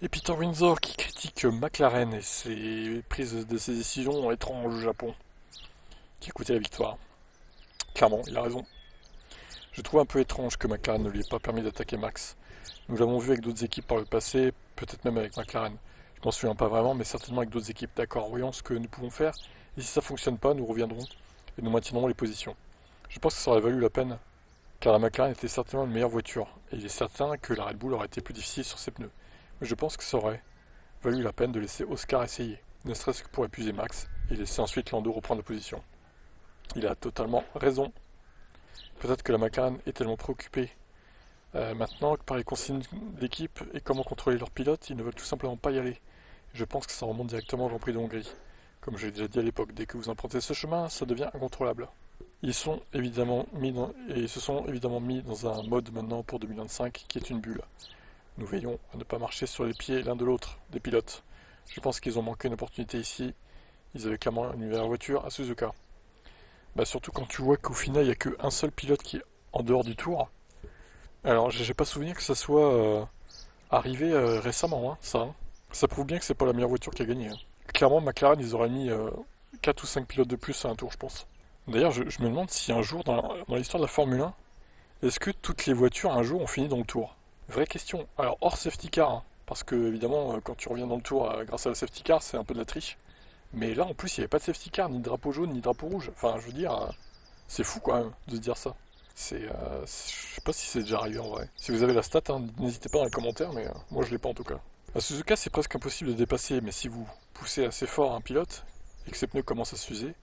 Et Peter Windsor qui critique McLaren et ses prises de ses décisions étranges au Japon, qui a coûté la victoire. Clairement, il a raison. Je trouve un peu étrange que McLaren ne lui ait pas permis d'attaquer Max. Nous l'avons vu avec d'autres équipes par le passé, peut-être même avec McLaren. Je m'en souviens pas vraiment, mais certainement avec d'autres équipes. D'accord, voyons ce que nous pouvons faire. Et si ça fonctionne pas, nous reviendrons et nous maintiendrons les positions. Je pense que ça aurait valu la peine, car la McLaren était certainement une meilleure voiture, et il est certain que la Red Bull aurait été plus difficile sur ses pneus. Mais je pense que ça aurait valu la peine de laisser Oscar essayer, ne serait-ce que pour épuiser Max, et laisser ensuite Lando reprendre la position. Il a totalement raison. Peut-être que la McLaren est tellement préoccupée maintenant que par les consignes d'équipe et comment contrôler leurs pilotes, ils ne veulent tout simplement pas y aller. Je pense que ça remonte directement au Grand Prix de Hongrie. Comme je l'ai déjà dit à l'époque, dès que vous empruntez ce chemin, ça devient incontrôlable. Ils se sont évidemment mis dans un mode maintenant pour 2025 qui est une bulle. Nous veillons à ne pas marcher sur les pieds l'un de l'autre des pilotes. Je pense qu'ils ont manqué une opportunité ici. Ils avaient clairement une meilleure voiture à Suzuka. Bah surtout quand tu vois qu'au final il n'y a qu'un seul pilote qui est en dehors du tour. Alors j'ai pas souvenir que ça soit arrivé récemment, hein, ça. Hein. Ça prouve bien que c'est pas la meilleure voiture qui a gagné. Hein. Clairement McLaren ils auraient mis 4 ou 5 pilotes de plus à un tour je pense. D'ailleurs je me demande si un jour dans l'histoire de la Formule 1, est-ce que toutes les voitures un jour ont fini dans le tour? Vraie question. Alors hors safety car, hein, parce que évidemment quand tu reviens dans le tour grâce à la safety car c'est un peu de la triche. Mais là en plus il n'y avait pas de safety car, ni de drapeau jaune, ni de drapeau rouge. Enfin je veux dire, c'est fou quand même de se dire ça. Je sais pas si c'est déjà arrivé en vrai. Si vous avez la stat, hein, n'hésitez pas dans les commentaires, mais moi je l'ai pas en tout cas. À Suzuka, c'est presque impossible de dépasser, mais si vous poussez assez fort un pilote et que ses pneus commencent à s'user,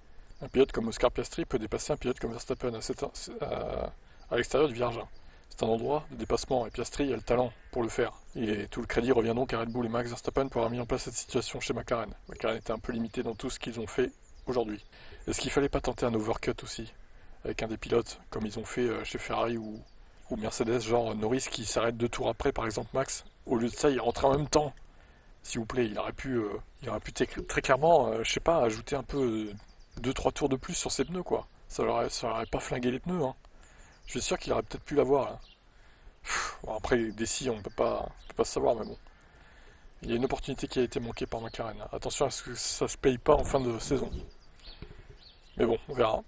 un pilote comme Oscar Piastri peut dépasser un pilote comme Verstappen à l'extérieur du virage. C'est un endroit de dépassement et Piastri a le talent pour le faire. Et tout le crédit revient donc à Red Bull et Max Verstappen pour avoir mis en place cette situation chez McLaren. McLaren était un peu limité dans tout ce qu'ils ont fait aujourd'hui. Est-ce qu'il fallait pas tenter un overcut aussi avec un des pilotes, comme ils ont fait chez Ferrari ou Mercedes, genre Norris qui s'arrête 2 tours après, par exemple Max. Au lieu de ça, il rentrait en même temps. S'il vous plaît, très clairement, je sais pas, ajouter un peu 2-3 tours de plus sur ses pneus, quoi. Ça aurait pas flingué les pneus, hein. Je suis sûr qu'il aurait peut-être pu l'avoir, là. Bon, après, d'ici, on peut pas savoir, mais bon. Il y a une opportunité qui a été manquée par McLaren. Attention à ce que ça se paye pas en fin de saison. Mais bon, on verra.